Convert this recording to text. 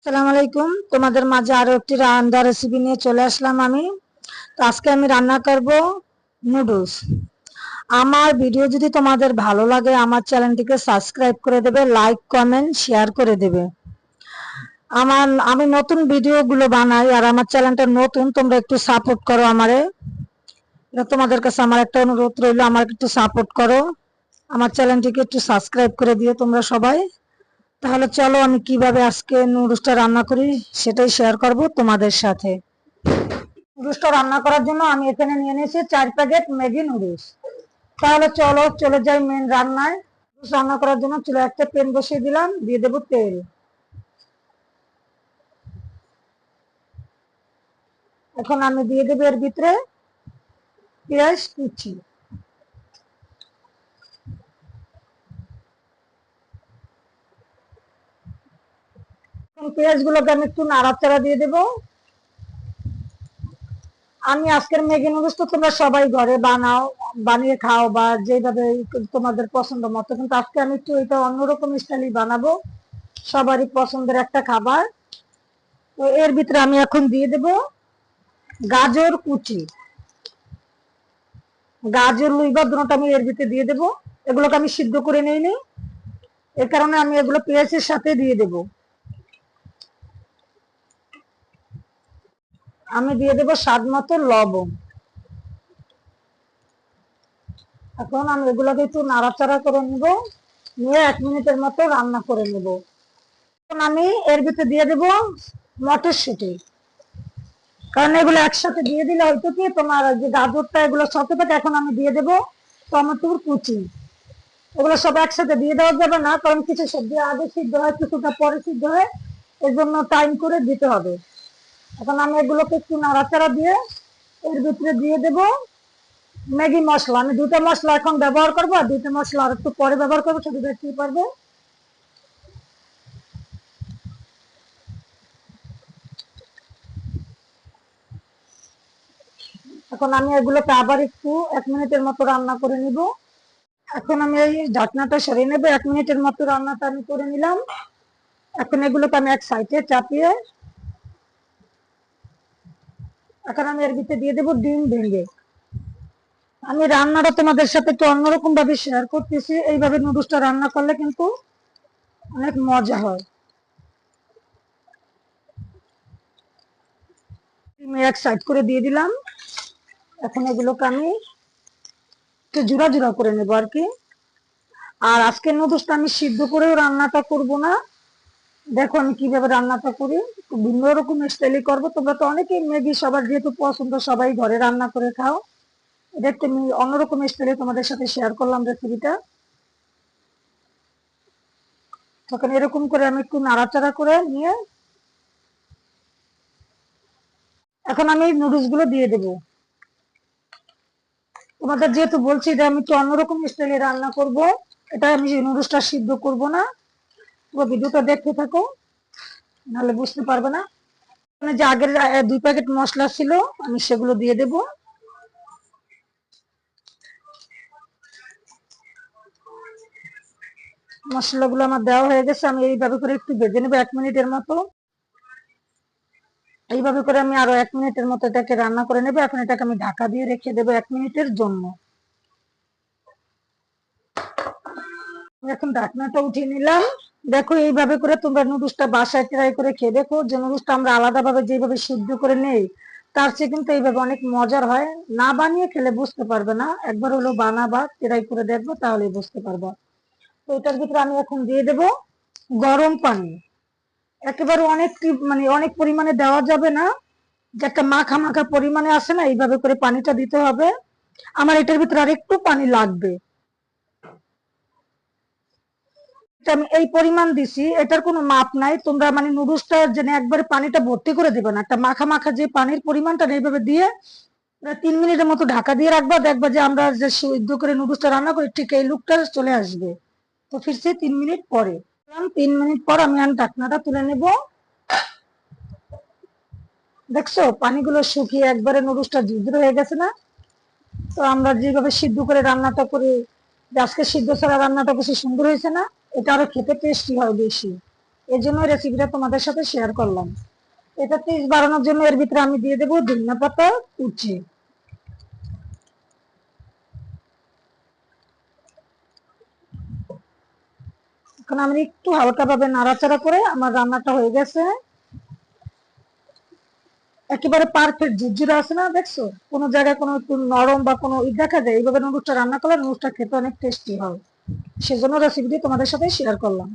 আসসালামু আলাইকুম। তোমাদের মাঝে আরো একটি রান্নার রেসিপি নিয়ে চলে আসলাম আমি। তো আজকে আমি রান্না করব নুডলস। আমার ভিডিও যদি তোমাদের ভালো লাগে আমার চ্যানেলটিকে সাবস্ক্রাইব করে দেবে, লাইক কমেন্ট শেয়ার করে দেবে। আমি নতুন ভিডিওগুলো বানাই আর আমার চ্যানেলটা নতুন, তোমরা একটু সাপোর্ট করো আমারে। এটা তোমাদের কাছে আমার একটা অনুরোধ রইল, আমার একটু সাপোর্ট করো, আমার চ্যানেলটিকে একটু সাবস্ক্রাইব করে দিও তোমরা সবাই। তাহলে চলো আমি কিভাবে আজকে নুডলসটা রান্না করি সেটাই শেয়ার করব তোমাদের সাথে। নুডলসটা রান্না করার জন্য আমি এখানে নিয়ে নিয়েছি 4 প্যাকেট ম্যাগি নুডলস। তাহলে চলো চলে যাই মেন রান্নায়। নুডলস রান্না করার জন্য চুলায় একটা প্যান বসিয়ে দিলাম, দিয়ে দেবো তেল। এখন আমি দিয়ে দেবো এর ভিতরে পেঁয়াজ কুচি। পেঁয়াজ গুলোকে আমি একটু নাড়াচাড়া দিয়ে দেবো। আমি আজকের ম্যাগি নুডলস তো তোমরা সবাই ঘরে বানাও, বানিয়ে খাও বা যেভাবে তোমাদের পছন্দ মতো, কিন্তু আজকে আমি একটু এটা অন্যরকম স্টাইলে বানাবো। সবারই পছন্দের একটা খাবার। তো এর ভিতরে আমি এখন দিয়ে দেব গাজর কুচি। গাজর লুইবা দুটোটা আমি এর ভিতরে দিয়ে দেব। এগুলোকে আমি সিদ্ধ করে নিইনি, এর কারণে আমি এগুলো পেঁয়াজের সাথে দিয়ে দেব। আমি দিয়ে দেব স্বাদ মতো লবণ। এখন আমি এগুলোকে একটু নাড়াচাড়া করে নিব, নিয়ে 1 মিনিটের মতো রান্না করে নেব। এখন আমি এর ভিতরে দিয়ে দেব মটরশুঁটি, কারণ এগুলো একসাথে দিয়ে দিলে হয়তো কি তোমার যে গাজরটা এগুলো সাথে থাকে। এখন আমি দিয়ে দেব টমেটোর কুচি। এগুলো সব একসাথে দিয়ে দেওয়া যাবে না, কারণ কিছু সবজি আগে সিদ্ধ হয়, কিছুটা পরে সিদ্ধ হয়, এর জন্য টাইম করে দিতে হবে। এখন আমি এগুলোকে একটু নাড়াচাড়া দিয়ে এর ভিতরে দিয়ে দেব ম্যাগি মশলা। আমি 2টা মশলা এখন ব্যবহার করবো, আর 2টা মশলা আর একটু পরে ব্যবহার করবো, সেটা দেখতেই পারবে। এখন আমি এগুলোকে আবার একটু 1 মিনিটের মতো রান্না করে নিব। এখন আমি এই ঢাকনাটা সরিয়ে নেবো। 1 মিনিটের মতো রান্নাটা আমি করে নিলাম। এখন এগুলোকে আমি এক সাইডে চাপিয়ে এখন আমি এর ভিতরে দিয়ে দেবো ডিম ভেঙে। আমি রান্নাটা তোমাদের সাথে একটু অন্যরকম ভাবে শেয়ার করতেছি। এইভাবে নুডলসটা রান্না করলে কিন্তু অনেক মজা হয়। ডিম এক সাইড করে দিয়ে দিলাম। এখন এগুলোকে আমি একটু জোড়া জোড়া করে নেবো আর কি। আর আজকে নুডলসটা আমি সিদ্ধ করেও রান্নাটা করব না। দেখো আমি কিভাবে রান্নাটা করি, ভিন্ন রকম স্টাইলে করবো। তোমরা তো অনেকেই ম্যাগি সবার যেহেতু পছন্দ, সবাই ঘরে রান্না করে খাও। এটা একটু আমি অন্যরকম স্টাইলে তোমাদের সাথে শেয়ার করলাম রেসিপিটা। তখন এরকম করে আমি একটু নাড়াচাড়া করে নিয়ে এখন আমি নুডলস গুলো দিয়ে দেবো। তোমাদের যেহেতু বলছি যে আমি একটু অন্যরকম স্টাইলে রান্না করব, এটা আমি নুডলসটা সিদ্ধ করব না। পুরো ভিডিওটা দেখতে থাকো, নাহলে বুঝতে পারবে না। মানে যে আগের 2 প্যাকেট মশলা ছিল আমি সেগুলো দিয়ে দেব। মশলাগুলো আমার দেওয়া হয়ে গেছে। আমি এইভাবে করে একটু ভেজে নেবো 1 মিনিটের মতো। এইভাবে করে আমি আরো 1 মিনিটের মতো এটাকে রান্না করে নেবো। এখন এটাকে আমি ঢাকা দিয়ে রেখে দেবো 1 মিনিটের জন্য। এখন ঢাকনাটা উঠিয়ে নিলাম। দেখো এইভাবে করে তোমরা নুডলসটা বাসায় ট্রাই করে খেয়ে দেখো। যে নুডলসটা আমরা আলাদা ভাবে যেভাবে সিদ্ধ করে নেই, তার চেয়ে কিন্তু এইভাবে অনেক মজার হয়। না বানিয়ে খেলে বুঝতে পারবে না, একবার হলো বানাবা, ট্রাই করে দেখবো, তাহলেই বুঝতে পারবা। তো এটার ভিতরে আমি এখন দিয়ে দেব গরম পানি। একেবারে অনেক মানে অনেক পরিমাণে দেওয়া যাবে না, যে একটা মাখা মাখা পরিমাণে আসে না, এইভাবে করে পানিটা দিতে হবে। আমার এটার ভিতরে আর একটু পানি লাগবে। আমি এই পরিমাণ দিছি, এটার কোনো মাপ নাই। তোমরা মানে নুডলসটা যেন একবারে পানিটা ভর্তি করে দিবে না, একটা মাখা মাখা যে পানির পরিমাণটা এইভাবে দিয়ে 3 মিনিটের মতো ঢাকা দিয়ে রাখবা। দেখবা যে আমরা যে সিদ্ধ করে নুডলসটা রান্না করি ঠিক এই লুকটা চলে আসবে। তো ফিরছি 3 মিনিট পরে। 3 মিনিট পর আমি ঢাকনাটা তুলে নেব। দেখছো পানিগুলো শুকিয়ে একবারে নুডলসটা ঝুরঝুরে হয়ে গেছে না? তো আমরা যেভাবে সিদ্ধ করে রান্নাটা করি, আজকে সিদ্ধ ছাড়া রান্নাটা বেশি সুন্দর হয়েছে না? এটা আরো খেতে টেস্টি হয় বেশি। এই জন্য রেসিপিটা তোমাদের সাথে শেয়ার করলাম। এটা টেস্ট বাড়ানোর জন্য এর ভিতরে আমি দিয়ে দেবো ধনিয়া পাতা কুচি। এখন আমি একটু হালকা ভাবে নাড়াচাড়া করে, আমার রান্নাটা হয়ে গেছে। একেবারে পারফেক্ট ঝুরঝুরে আছে না, দেখছো? কোনো জায়গায় কোনো একটু নরম বা কোনো দেখা যায়। এইভাবে নুডলসটা রান্না করলে নুডলসটা খেতে অনেক টেস্টি হয়। সেজন্য রেসিপিটি তোমাদের সাথে শেয়ার করলাম।